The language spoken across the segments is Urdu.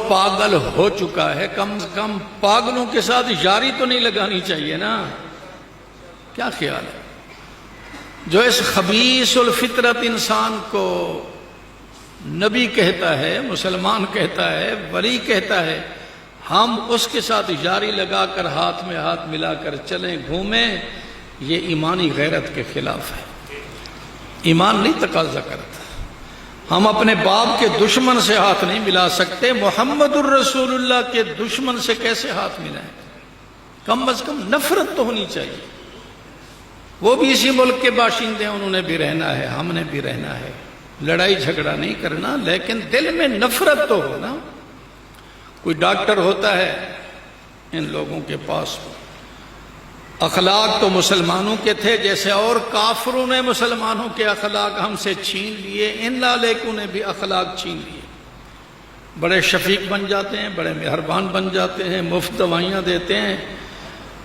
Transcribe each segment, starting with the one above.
پاگل ہو چکا ہے کم از کم پاگلوں کے ساتھ یاری تو نہیں لگانی چاہیے نا؟ کیا خیال ہے؟ جو اس خبیث الفطرت انسان کو نبی کہتا ہے، مسلمان کہتا ہے، ولی کہتا ہے، ہم اس کے ساتھ یاری لگا کر ہاتھ میں ہاتھ ملا کر چلیں گھومیں، یہ ایمانی غیرت کے خلاف ہے۔ ایمان نہیں تقاضا کرتا۔ ہم اپنے باپ کے دشمن سے ہاتھ نہیں ملا سکتے، محمد الرسول اللہ کے دشمن سے کیسے ہاتھ ملائیں؟ کم از کم نفرت تو ہونی چاہیے۔ وہ بھی اسی ملک کے باشندے ہیں، انہوں نے بھی رہنا ہے، ہم نے بھی رہنا ہے، لڑائی جھگڑا نہیں کرنا، لیکن دل میں نفرت تو ہو نا۔ کوئی ڈاکٹر ہوتا ہے، ان لوگوں کے پاس اخلاق تو مسلمانوں کے تھے، جیسے اور کافروں نے مسلمانوں کے اخلاق ہم سے چھین لیے، ان لالےکوں نے بھی اخلاق چھین لیے۔ بڑے شفیق بن جاتے ہیں، بڑے مہربان بن جاتے ہیں، مفت دوائیاں دیتے ہیں۔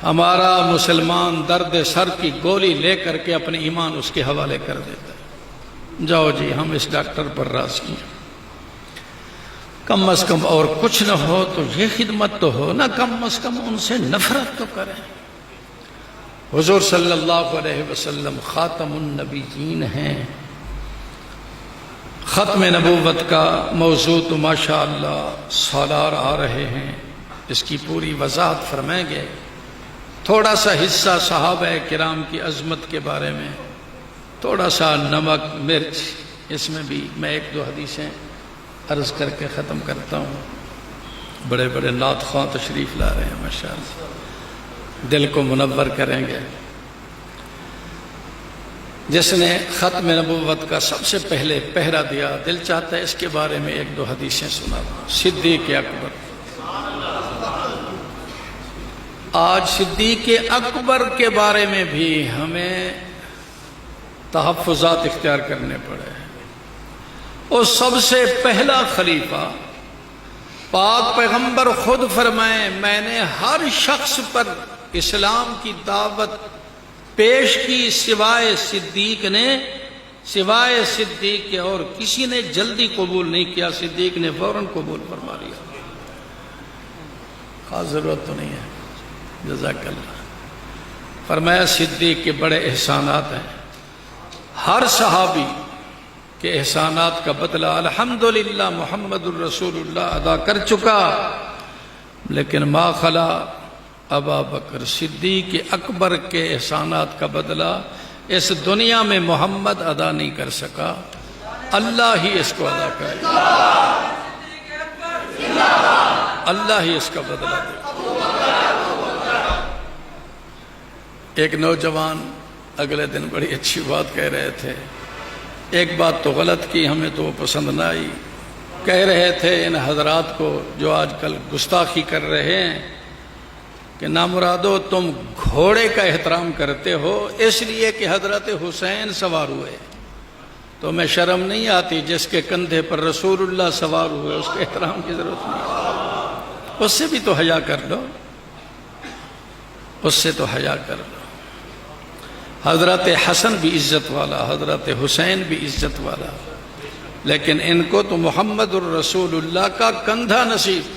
ہمارا مسلمان درد سر کی گولی لے کر کے اپنے ایمان اس کے حوالے کر دیتا ہے، جاؤ جی ہم اس ڈاکٹر پر راضی ہیں۔ کم از کم اور کچھ نہ ہو تو یہ خدمت تو ہو نا، کم از کم ان سے نفرت تو کریں۔ حضور صلی اللہ علیہ وسلم خاتم النبیین ہیں۔ ختم نبوت کا موضوع تو ماشاءاللہ سالار آ رہے ہیں، اس کی پوری وضاحت فرمائیں گے۔ تھوڑا سا حصہ صحابہ کرام کی عظمت کے بارے میں، تھوڑا سا نمک مرچ، اس میں بھی میں ایک دو حدیثیں عرض کر کے ختم کرتا ہوں۔ بڑے بڑے نعت خواں تشریف لا رہے ہیں ماشاءاللہ، دل کو منور کریں گے۔ جس نے ختم نبوت کا سب سے پہلے پہرا دیا، دل چاہتا ہے اس کے بارے میں ایک دو حدیثیں سنا دوں۔ صدیق اکبر، آج صدیق اکبر کے بارے میں بھی ہمیں تحفظات اختیار کرنے پڑے۔ اور سب سے پہلا خلیفہ، پاک پیغمبر خود فرمائیں میں نے ہر شخص پر اسلام کی دعوت پیش کی سوائے صدیق کے، اور کسی نے جلدی قبول نہیں کیا، صدیق نے فوراً قبول فرما لیا۔ خاص ضرورت تو نہیں ہے، جزاک اللہ۔ فرمایا صدیق کے بڑے احسانات ہیں، ہر صحابی کے احسانات کا بدلہ الحمدللہ محمد الرسول اللہ ادا کر چکا، لیکن ما خلا ابا بکر، صدیق اکبر کے احسانات کا بدلہ اس دنیا میں محمد ادا نہیں کر سکا، اللہ ہی اس کو ادا کرے گا، اللہ ہی اس کا بدلہ دے گا۔ ایک نوجوان اگلے دن بڑی اچھی بات کہہ رہے تھے، ایک بات تو غلط کی، ہمیں تو وہ پسند نہ آئی۔ کہہ رہے تھے ان حضرات کو جو آج کل گستاخی کر رہے ہیں کہ نامرادو تم گھوڑے کا احترام کرتے ہو اس لیے کہ حضرت حسین سوار ہوئے، تو میں شرم نہیں آتی جس کے کندھے پر رسول اللہ سوار ہوئے اس کے احترام کی ضرورت نہیں، اس سے بھی تو حیا کر لو، اس سے تو حیا کر لو۔ حضرت حسن بھی عزت والا، حضرت حسین بھی عزت والا، لیکن ان کو تو محمد الرسول اللہ کا کندھا نصیب۔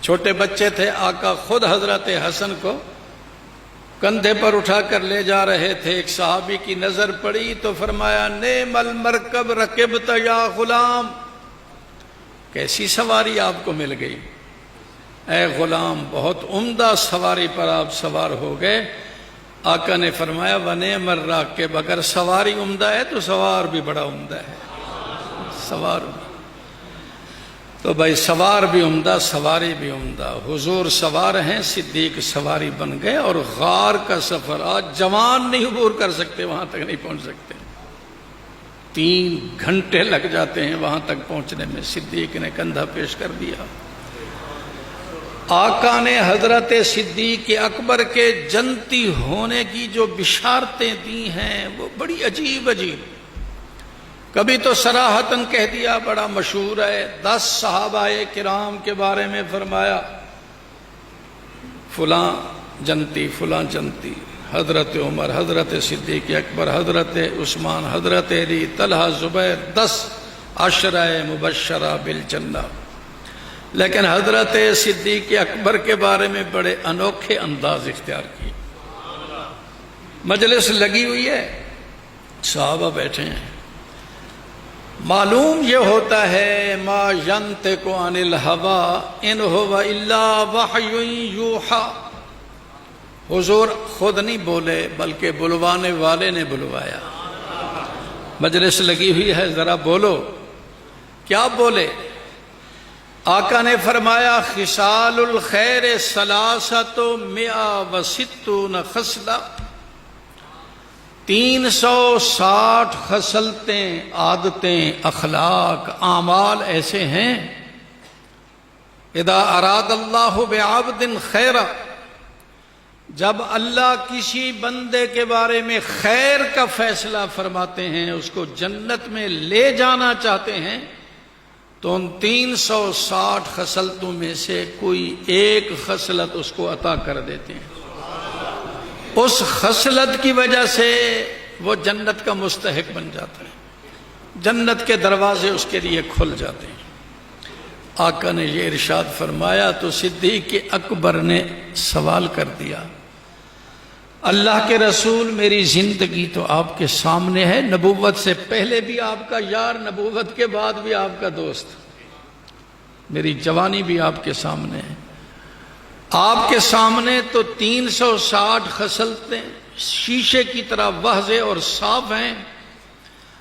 چھوٹے بچے تھے، آقا خود حضرت حسن کو کندھے پر اٹھا کر لے جا رہے تھے، ایک صحابی کی نظر پڑی تو فرمایا نعم المرکب رکبت یا غلام، کیسی سواری آپ کو مل گئی اے غلام، بہت عمدہ سواری پر آپ سوار ہو گئے۔ آقا نے فرمایا ونعم الراکب، اگر سواری عمدہ ہے تو سوار بھی بڑا عمدہ ہے، سوار بھی تو بھائی سوار بھی عمدہ، سواری بھی عمدہ۔ حضور سوار ہیں، صدیق سواری بن گئے، اور غار کا سفر آج جوان نہیں عبور کر سکتے، وہاں تک نہیں پہنچ سکتے، 3 گھنٹے لگ جاتے ہیں وہاں تک پہنچنے میں، صدیق نے کندھا پیش کر دیا۔ آقا نے حضرت صدیق اکبر کے جنتی ہونے کی جو بشارتیں دی ہیں وہ بڑی عجیب عجیب، کبھی تو صراحتاً کہہ دیا، بڑا مشہور ہے، 10 صحابہ کرام کے بارے میں فرمایا فلاں جنتی فلاں جنتی، حضرت عمر، حضرت صدیق اکبر، حضرت عثمان، حضرت علی، طلحہ، زبیر، 10 عشرہ مبشرہ بالجنہ۔ لیکن حضرت صدیق اکبر کے بارے میں بڑے انوکھے انداز اختیار کیے. مجلس لگی ہوئی ہے، صحابہ بیٹھے ہیں، معلوم یہ ہوتا ہے ما ینطق عن الہوی ان هو الا وحی یوحی. حضور خود نہیں بولے بلکہ بلوانے والے نے بلوایا. مجلس لگی ہوئی ہے، ذرا بولو. کیا بولے؟ آقا نے فرمایا خصال الخیر ثلاثۃ مئہ وستون خصلہ، 360 خصلتیں، عادتیں، اخلاق، اعمال ایسے ہیں اذا اراد اللہ بعبد خیرا، جب اللہ کسی بندے کے بارے میں خیر کا فیصلہ فرماتے ہیں، اس کو جنت میں لے جانا چاہتے ہیں، تو ان 360 خصلتوں میں سے کوئی ایک خصلت اس کو عطا کر دیتے ہیں. اس خصلت کی وجہ سے وہ جنت کا مستحق بن جاتا ہے، جنت کے دروازے اس کے لیے کھل جاتے ہیں. آقا نے یہ ارشاد فرمایا تو صدیق اکبر نے سوال کر دیا، اللہ کے رسول میری زندگی تو آپ کے سامنے ہے، نبوت سے پہلے بھی آپ کا یار، نبوت کے بعد بھی آپ کا دوست، میری جوانی بھی آپ کے سامنے ہے، آپ کے سامنے تو 360 خصلتیں شیشے کی طرح واضح اور صاف ہیں،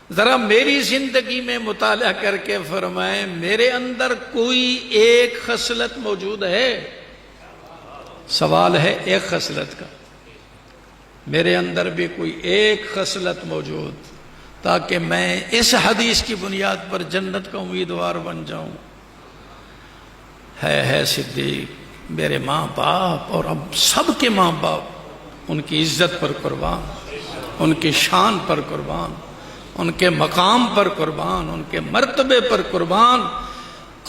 ذرا میری زندگی میں مطالعہ کر کے فرمائیں میرے اندر کوئی ایک خصلت موجود ہے؟ سوال ہے ایک خصلت کا، میرے اندر بھی کوئی ایک خصلت موجود، تاکہ میں اس حدیث کی بنیاد پر جنت کا امیدوار بن جاؤں. ہے صدیق، میرے ماں باپ اور اب سب کے ماں باپ ان کی عزت پر قربان، ان کی شان پر قربان، ان کے مقام پر قربان، ان کے مرتبے پر قربان.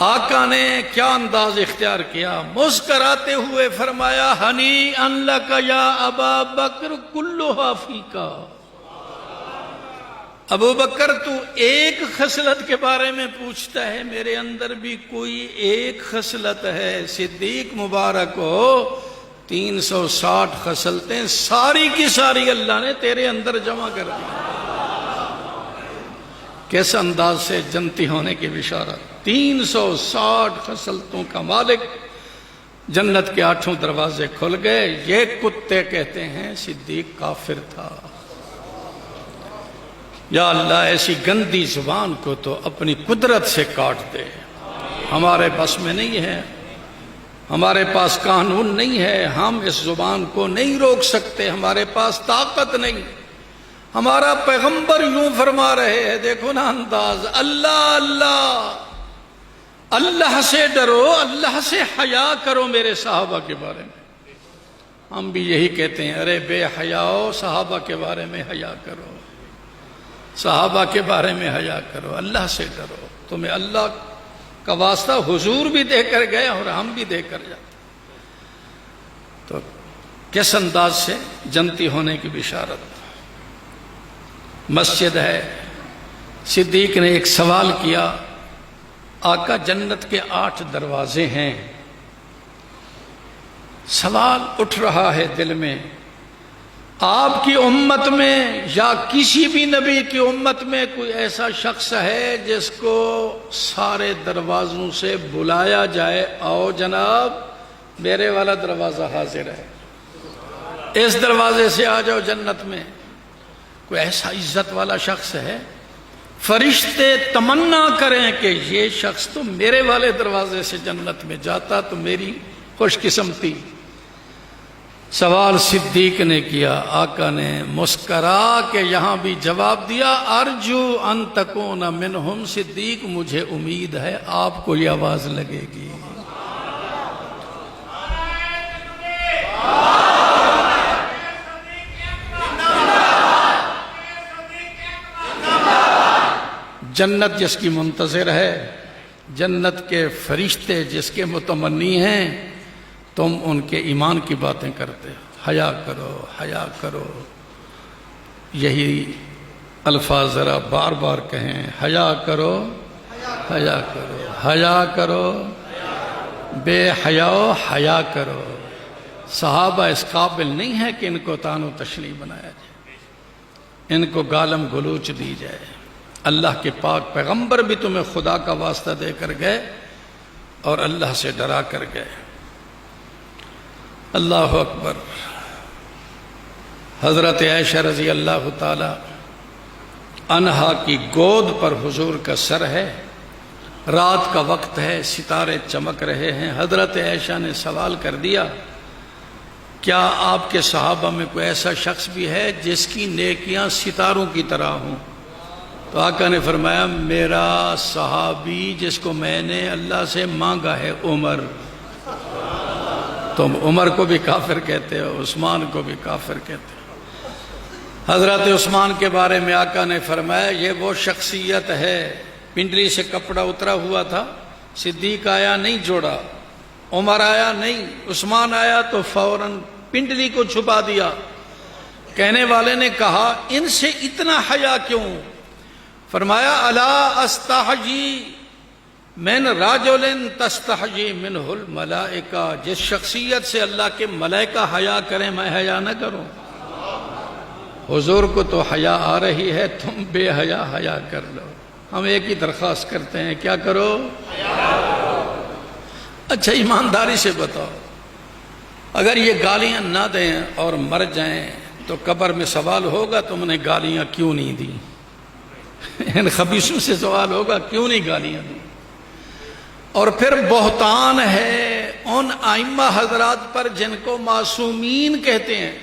آقا نے کیا انداز اختیار کیا، مسکراتے ہوئے فرمایا ہنیئا لک یا ابا بکر کلھا فیک. ابو بکر تو ایک خصلت کے بارے میں پوچھتا ہے، میرے اندر بھی کوئی ایک خصلت ہے. صدیق مبارک ہو، 360 خصلتیں ساری کی ساری اللہ نے تیرے اندر جمع کر دی. کس انداز سے جنتی ہونے کی بشارت. 360 خصلتوں کا مالک، جنت کے 8 دروازے کھل گئے. یہ کتے کہتے ہیں صدیق کافر تھا. یا اللہ ایسی گندی زبان کو تو اپنی قدرت سے کاٹ دے، ہمارے بس میں نہیں ہے، ہمارے پاس قانون نہیں ہے، ہم اس زبان کو نہیں روک سکتے، ہمارے پاس طاقت نہیں. ہمارا پیغمبر یوں فرما رہے ہیں، دیکھو نا انداز، اللہ اللہ، اللہ سے ڈرو، اللہ سے حیا کرو میرے صحابہ کے بارے میں. ہم بھی یہی کہتے ہیں، ارے بے حیاؤ، صحابہ کے بارے میں حیا کرو، صحابہ کے بارے میں حیا کرو، اللہ سے ڈرو. تمہیں اللہ کا واسطہ حضور بھی دے کر گئے اور ہم بھی دے کر جاتے. تو کس انداز سے جنتی ہونے کی بشارت. مسجد ہے، صدیق نے ایک سوال کیا، آقا جنت کے 8 دروازے ہیں. سوال اٹھ رہا ہے دل میں، آپ کی امت میں یا کسی بھی نبی کی امت میں کوئی ایسا شخص ہے جس کو سارے دروازوں سے بلایا جائے، آؤ جناب میرے والا دروازہ حاضر ہے، اس دروازے سے آ جاؤ جنت میں؟ کوئی ایسا عزت والا شخص ہے؟ فرشتے تمنا کریں کہ یہ شخص تو میرے والے دروازے سے جنت میں جاتا تو میری خوش قسمتی. سوال صدیق نے کیا، آقا نے مسکرا کے یہاں بھی جواب دیا، ارجو ان تکون منہم. صدیق مجھے امید ہے آپ کو یہ آواز لگے گی. جنت جس کی منتظر ہے، جنت کے فرشتے جس کے متمنی ہیں، تم ان کے ایمان کی باتیں کرتے. حیا کرو، حیا کرو. یہی الفاظ ذرا بار بار کہیں، حیا کرو، حیا کرو، حیا کرو. بے حیاؤ حیا کرو. صحابہ اس قابل نہیں ہے کہ ان کو تان و تشنیع بنایا جائے، ان کو گالم گلوچ دی جائے. اللہ کے پاک پیغمبر بھی تمہیں خدا کا واسطہ دے کر گئے اور اللہ سے ڈرا کر گئے. اللہ اکبر. حضرت عائشہ رضی اللہ تعالی عنہا کی گود پر حضور کا سر ہے، رات کا وقت ہے، ستارے چمک رہے ہیں. حضرت عائشہ نے سوال کر دیا کیا آپ کے صحابہ میں کوئی ایسا شخص بھی ہے جس کی نیکیاں ستاروں کی طرح ہوں؟ تو آقا نے فرمایا میرا صحابی جس کو میں نے اللہ سے مانگا ہے عمر. تم عمر کو بھی کافر کہتے ہو، عثمان کو بھی کافر کہتے ہو. حضرت عثمان کے بارے میں آقا نے فرمایا یہ وہ شخصیت ہے، پنڈلی سے کپڑا اترا ہوا تھا، صدیق آیا نہیں جوڑا، عمر آیا نہیں، عثمان آیا تو فوراً پنڈلی کو چھپا دیا. کہنے والے نے کہا ان سے اتنا حیا کیوں؟ فرمایا الا استحجی من رجل تستحجی منہ الملائکہ، جس شخصیت سے اللہ کے ملائکہ حیا کریں میں حیا نہ کروں. حضور کو تو حیا آ رہی ہے، تم بے حیا حیا کر لو. ہم ایک ہی درخواست کرتے ہیں، کیا کرو؟ اچھا ایمانداری سے بتاؤ، اگر یہ گالیاں نہ دیں اور مر جائیں تو قبر میں سوال ہوگا تم نے گالیاں کیوں نہیں دی؟ ان خبیثوں سے سوال ہوگا کیوں نہیں گالیاں دی؟ اور پھر بہتان ہے ان ائمہ حضرات پر جن کو معصومین کہتے ہیں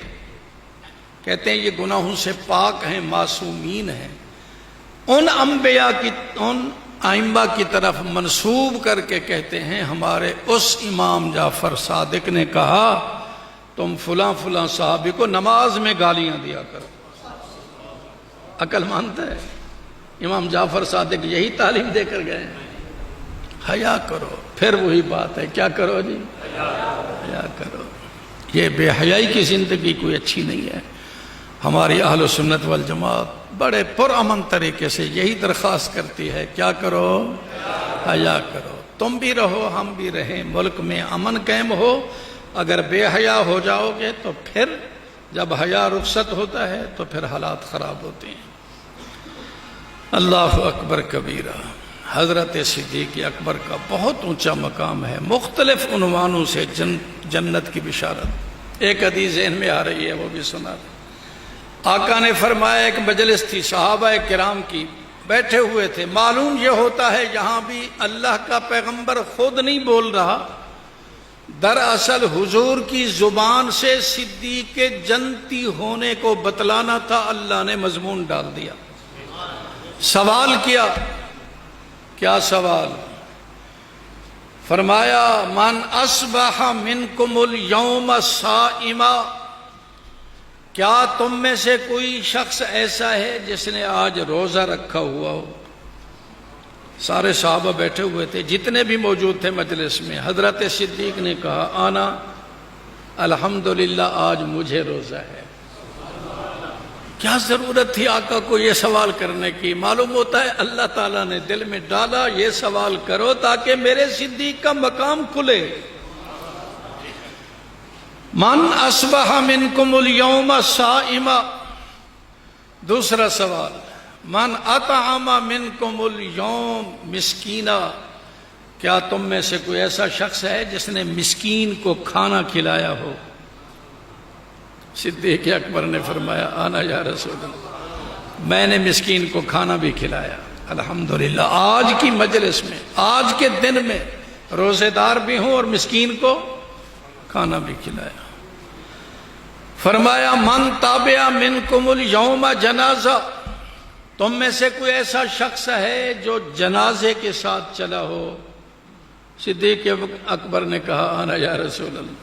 یہ گناہوں سے پاک ہیں، معصومین ہیں. ان انبیاء کی، ان ائمہ کی طرف منسوب کر کے کہتے ہیں ہمارے اس امام جعفر صادق نے کہا تم فلاں فلاں صحابی کو نماز میں گالیاں دیا کرو. عقل مانتا ہے؟ امام جعفر صادق یہی تعلیم دے کر گئے ہیں. حیا کرو. پھر وہی بات ہے، کیا کرو جی؟ حیا کرو. یہ بے حیائی کی زندگی کوئی اچھی نہیں ہے. ہماری اہل سنت والجماعت بڑے پرامن طریقے سے یہی درخواست کرتی ہے، کیا کرو؟ حیا کرو. تم بھی رہو ہم بھی رہیں، ملک میں امن قائم ہو. اگر بے حیا ہو جاؤ گے تو پھر جب حیا رخصت ہوتا ہے تو پھر حالات خراب ہوتے ہیں. اللہ اکبر کبیرہ. حضرت صدیق اکبر کا بہت اونچا مقام ہے، مختلف عنوانوں سے جنت کی بشارت. ایک حدیث ذہن میں آ رہی ہے، وہ بھی سنا دیں. آقا نے فرمایا ایک مجلس تھی صحابہ کرام کی، بیٹھے ہوئے تھے. معلوم یہ ہوتا ہے یہاں بھی اللہ کا پیغمبر خود نہیں بول رہا، دراصل حضور کی زبان سے صدیق کے جنتی ہونے کو بتلانا تھا. اللہ نے مضمون ڈال دیا. سوال کیا. کیا سوال؟ فرمایا من اصبح منکم اليوم صائما، کیا تم میں سے کوئی شخص ایسا ہے جس نے آج روزہ رکھا ہوا ہو؟ سارے صحابہ بیٹھے ہوئے تھے، جتنے بھی موجود تھے مجلس میں. حضرت صدیق نے کہا آنا، الحمدللہ آج مجھے روزہ ہے. کیا ضرورت تھی آقا کو یہ سوال کرنے کی؟ معلوم ہوتا ہے اللہ تعالیٰ نے دل میں ڈالا یہ سوال کرو تاکہ میرے صدیق کا مقام کھلے. من اصبح منکم اليوم صائما. دوسرا سوال من اطعم منکم اليوم مسکینا، کیا تم میں سے کوئی ایسا شخص ہے جس نے مسکین کو کھانا کھلایا ہو؟ صدیق اکبر نے فرمایا آنا یا رسول اللہ، میں نے مسکین کو کھانا بھی کھلایا. الحمدللہ آج کی مجلس میں، آج کے دن میں روزے دار بھی ہوں اور مسکین کو کھانا بھی کھلایا. فرمایا من تابع منکم اليوم جنازہ، تم میں سے کوئی ایسا شخص ہے جو جنازے کے ساتھ چلا ہو؟ صدیق اکبر نے کہا آنا یا رسول اللہ،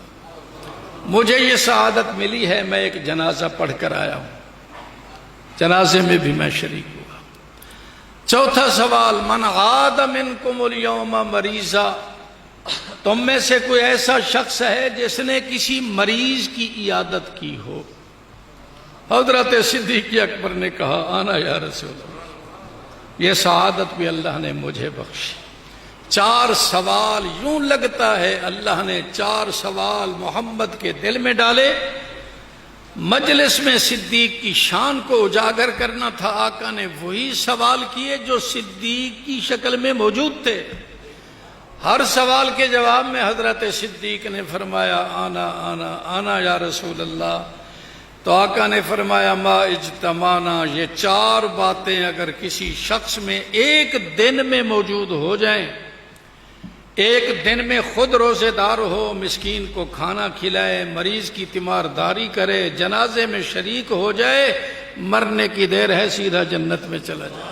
مجھے یہ سعادت ملی ہے، میں ایک جنازہ پڑھ کر آیا ہوں، جنازے میں بھی میں شریک ہوا. چوتھا سوال من عاد منکم اليوم مریضا، تم میں سے کوئی ایسا شخص ہے جس نے کسی مریض کی عیادت کی ہو؟ حضرت صدیق اکبر نے کہا آنا یا رسول اللہ، یہ سعادت بھی اللہ نے مجھے بخشی. 4 سوال یوں لگتا ہے اللہ نے 4 سوال محمد کے دل میں ڈالے. مجلس میں صدیق کی شان کو اجاگر کرنا تھا. آقا نے وہی سوال کیے جو صدیق کی شکل میں موجود تھے. ہر سوال کے جواب میں حضرت صدیق نے فرمایا آنا آنا آنا یا رسول اللہ. تو آقا نے فرمایا ما اجتمانا، یہ 4 باتیں اگر کسی شخص میں ایک دن میں موجود ہو جائیں، ایک دن میں خود روزے دار ہو، مسکین کو کھانا کھلائے، مریض کی تیمارداری کرے، جنازے میں شریک ہو جائے، مرنے کی دیر ہے سیدھا جنت میں چلا جائے.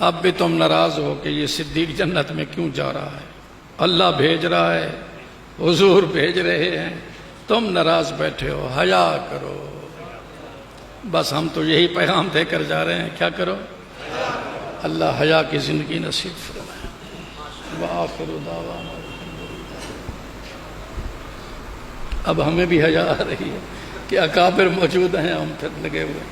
اب بھی تم ناراض ہو کہ یہ صدیق جنت میں کیوں جا رہا ہے؟ اللہ بھیج رہا ہے، حضور بھیج رہے ہیں، تم ناراض بیٹھے ہو. حیا کرو. بس ہم تو یہی پیغام دے کر جا رہے ہیں، کیا کرو؟ اللہ حیا کی زندگی نصیب فرمائے. وآخر دعوانا اب ہمیں بھی حیا آ رہی ہے کہ اکابر موجود ہیں، ہم پھر لگے ہوئے.